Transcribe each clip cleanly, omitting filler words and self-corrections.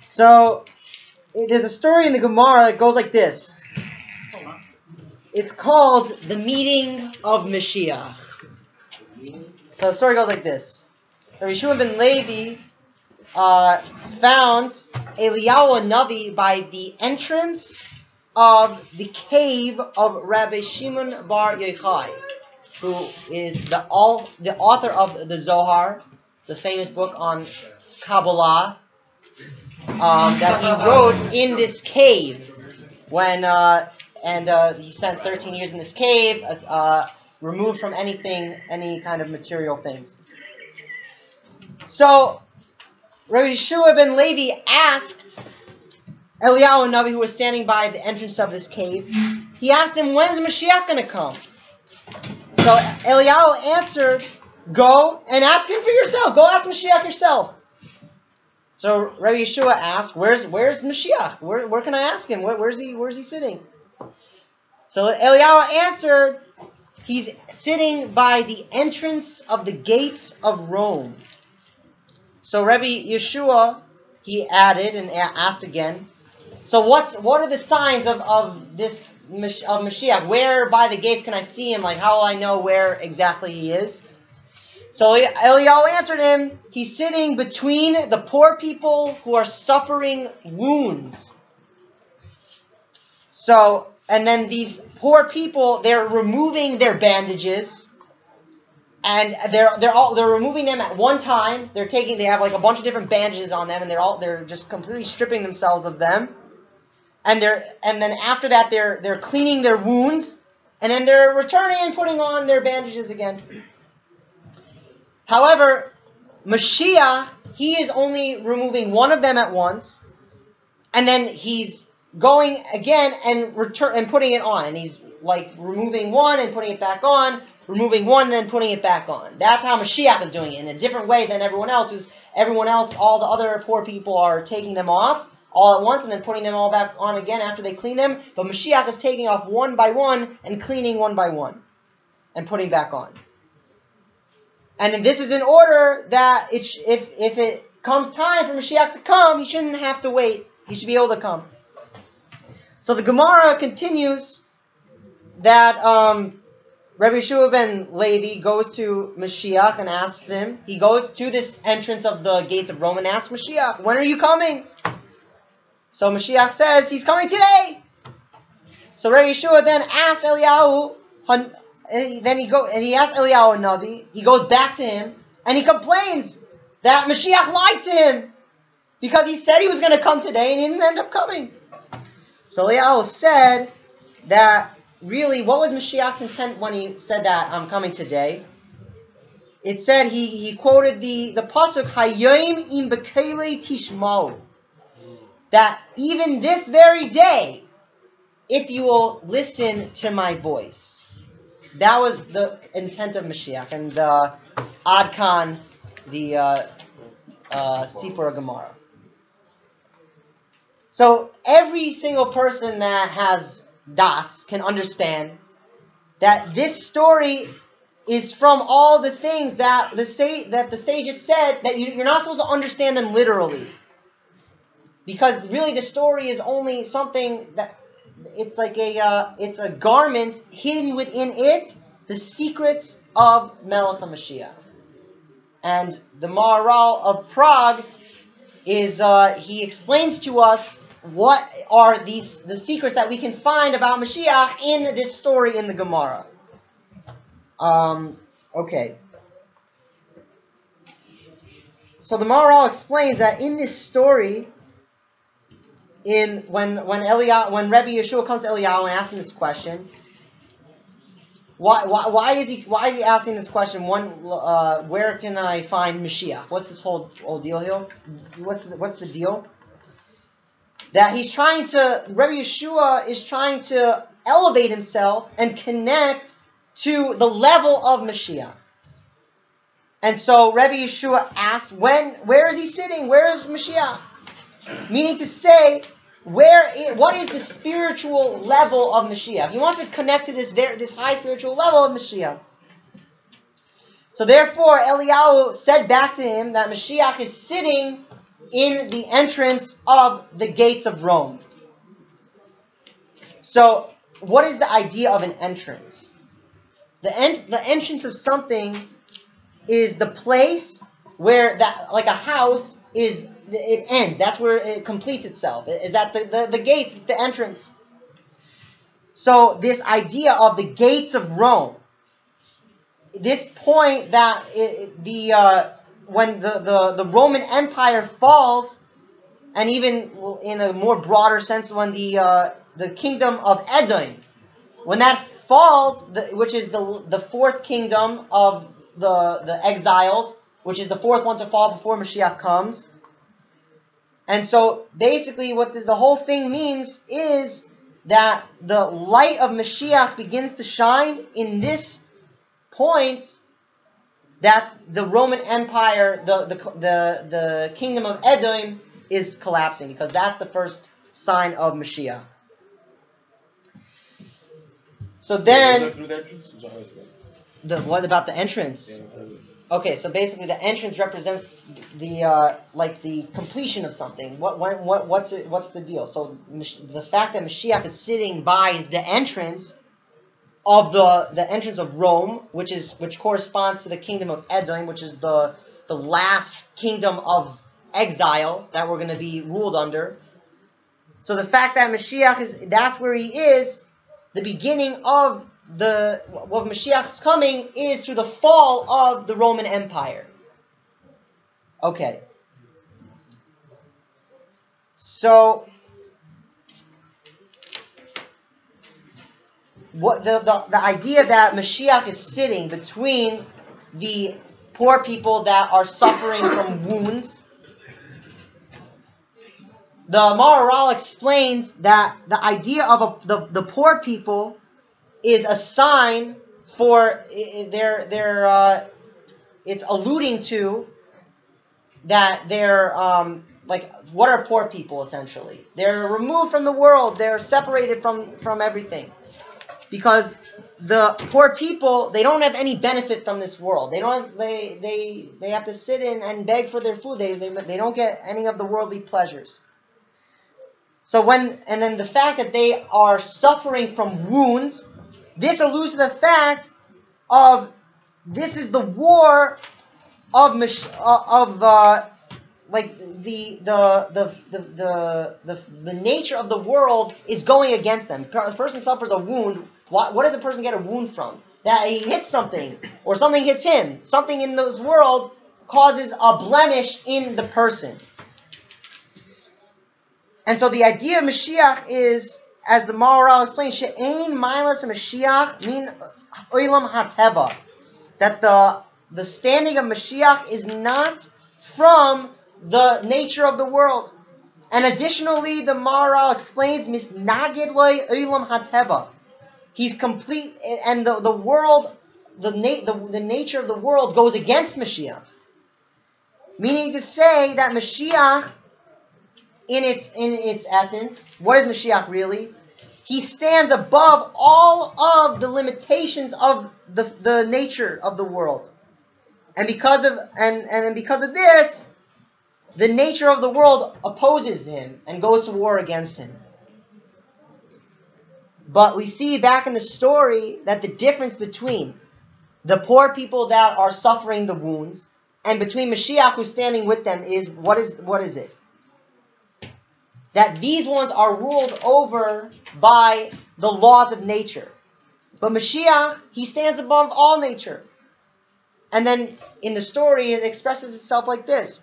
So there's a story in the Gemara that goes like this. It's called the meeting of Moshiach. So the story goes like this. Rabbi Yeshua ben Levi found Eliyahu Navi by the entrance of the cave of Rabbi Shimon bar Yochai, who is the author of the Zohar, the famous book on Kabbalah, that he wrote in this cave when he spent 13 years in this cave, removed from any kind of material things. So Rabbi Yeshua ben Levi asked Eliyahu Navi, who was standing by the entrance of this cave, he asked him, when's Moshiach going to come? So Eliyahu answered, go and ask him for yourself. Go ask Moshiach yourself. So Rabbi Yeshua asked, where's Moshiach? Where can I ask him? Where's he sitting? So Eliyahu answered, he's sitting by the entrance of the gates of Rome. So Rabbi Yeshua, he added and asked again, so what are the signs of Moshiach? Where by the gates can I see him? Like, how will I know where exactly he is? So Eliyahu answered him, he's sitting between the poor people who are suffering wounds. So, and then these poor people, they're removing their bandages, and they're removing them at one time. They have like a bunch of different bandages on them, and they're just completely stripping themselves of them. And then after that they're cleaning their wounds, and then they're returning and putting on their bandages again. However, Moshiach, he is only removing one of them at once, and then he's going again and putting it on, and he's like removing one and putting it back on, removing one and then putting it back on. That's how Moshiach is doing it, in a different way than everyone else. All the other poor people are taking them off all at once and then putting them all back on again after they clean them. But Moshiach is taking off one by one and cleaning one by one and putting back on. And this is in order that if it comes time for Moshiach to come, he shouldn't have to wait. He should be able to come. So the Gemara continues that Rabbi Yeshua ben Levi goes to Moshiach and asks him. He goes to this entrance of the gates of Rome and asks Moshiach, when are you coming? So Moshiach says, he's coming today. So Rabbi Yeshua then asks Eliyahu, he asks Eliyahu Navi, he goes back to him, and he complains that Moshiach lied to him, because he said he was going to come today, and he didn't end up coming. So Eliyahu said that, really, what was Moshiach's intent when he said that, I'm coming today? It said, he quoted the pasuk, Hayom im bekele tishmau, that even this very day, if you will listen to my voice. That was the intent of Moshiach. And Ad Kan, the Sipur Gemara. So every single person that has Das can understand that this story is from all the things that the sages said, that you're not supposed to understand them literally. Because really the story is only something that it's like it's a garment hidden within it, the secrets of Melech HaMashiach. And the Maharal of Prague is he explains to us what are the secrets that we can find about Mashiach in this story in the Gemara. Okay. So the Maharal explains that in this story, when Rabbi Yeshua comes to Eliyahu and asks him this question, why is he asking this question? Where can I find Mashiach? What's this whole deal here? What's the deal? That Rabbi Yeshua is trying to elevate himself and connect to the level of Mashiach. And so Rabbi Yeshua asks, where is he sitting? Where is Mashiach? Meaning to say, what is the spiritual level of Mashiach? He wants to connect to this high spiritual level of Mashiach. So therefore, Eliyahu said back to him that Mashiach is sitting in the entrance of the gates of Rome. So, what is the idea of an entrance? The entrance of something is the place where that, like a house, it ends. That's where it completes itself. Is at the gate, the entrance. So this idea of the gates of Rome, this point that when the Roman Empire falls, and even in a more broader sense, when the kingdom of Edom, when that falls, which is the fourth kingdom of the exiles, which is the fourth one to fall before Moshiach comes. And so basically what the whole thing means is that the light of Moshiach begins to shine in this point, that the Roman Empire, the kingdom of Edom, is collapsing, because that's the first sign of Moshiach. So then, what about the entrance? Okay, so basically the entrance represents the completion of something. What's the deal? So the fact that Mashiach is sitting by the entrance of the entrance of Rome, which corresponds to the kingdom of Edom, which is the last kingdom of exile that we're going to be ruled under. So the fact that Mashiach that's where he is, the beginning of Mashiach's coming is through the fall of the Roman Empire. Okay. So what the idea that Mashiach is sitting between the poor people that are suffering from wounds, the Maharal explains that the idea of the poor people is a sign for it's alluding to that they're what are poor people essentially? They're removed from the world. They're separated from everything, because the poor people, they don't have any benefit from this world. They don't have, they have to sit in and beg for their food. They don't get any of the worldly pleasures. So then the fact that they are suffering from wounds, this alludes to the fact of this is the war of the nature of the world is going against them. A person suffers a wound. What does a person get a wound from? That he hits something, or something hits him. Something in this world causes a blemish in the person. And so the idea of Mashiach is, as the Maharal explains, she'ein mailas Mashiach min olam hateva, that the standing of Mashiach is not from the nature of the world. And additionally, the Maharal explains misnagid loy olam hateva. He's complete, and the world, the nature of the world goes against Mashiach. Meaning to say that Mashiach, in its essence, what is Mashiach really? He stands above all of the limitations of the nature of the world. And because of this, the nature of the world opposes him and goes to war against him. But we see back in the story that the difference between the poor people that are suffering the wounds and between Mashiach who's standing with them is, what is it? That these ones are ruled over by the laws of nature. But Mashiach, he stands above all nature. And then in the story, it expresses itself like this,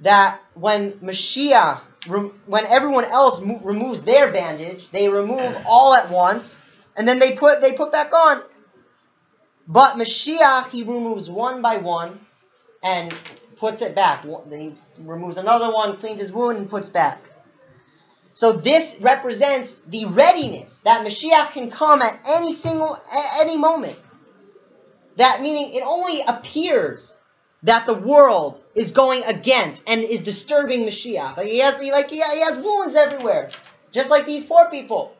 that when Mashiach, when everyone else removes their bandage, they remove all at once, and then they put back on. But Mashiach, he removes one by one and puts it back. He removes another one, cleans his wound, and puts back. So this represents the readiness that Mashiach can come at any moment. That meaning it only appears that the world is going against and is disturbing Mashiach. He has wounds everywhere, just like these poor people.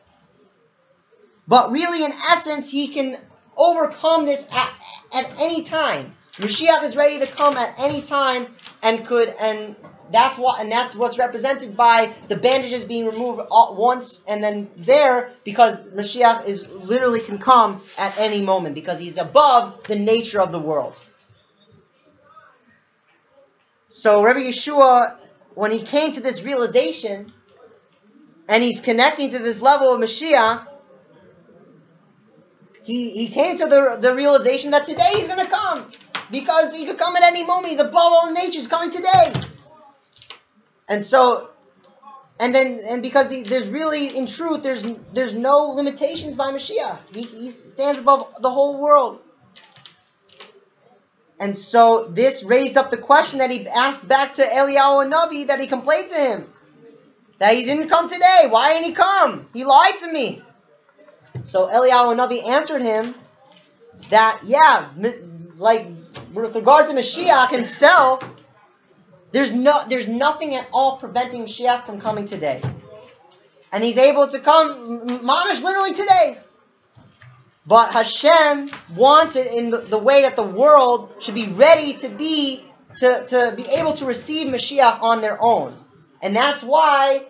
But really, in essence, he can overcome this at any time. Mashiach is ready to come at any time, and that's what's represented by the bandages being removed once and then there, because Mashiach literally can come at any moment, because he's above the nature of the world. So Rabbi Yeshua, when he came to this realization, and he's connecting to this level of Mashiach, he came to the realization that today he's going to come. Because he could come at any moment. He's above all nature. He's coming today. And because there's really, in truth, there's no limitations by Mashiach. He stands above the whole world. And so this raised up the question that he asked back to Eliyahu Hanavi, that he complained to him. That he didn't come today. Why didn't he come? He lied to me. So Eliyahu Hanavi answered him that, with regard to Mashiach himself, there's nothing at all preventing Mashiach from coming today. And he's able to come, mamish, literally today. But Hashem wants it in the way that the world should be ready to be able to receive Mashiach on their own. And that's why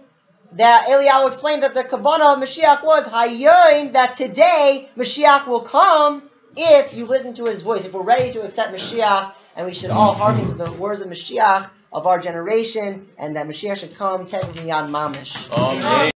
that Eliyahu explained that the kavanah of Mashiach was Hayom, that today Mashiach will come if you listen to his voice. If we're ready to accept Mashiach, and we should all hearken to the words of Mashiach of our generation, and that Mashiach should come technically on mamish.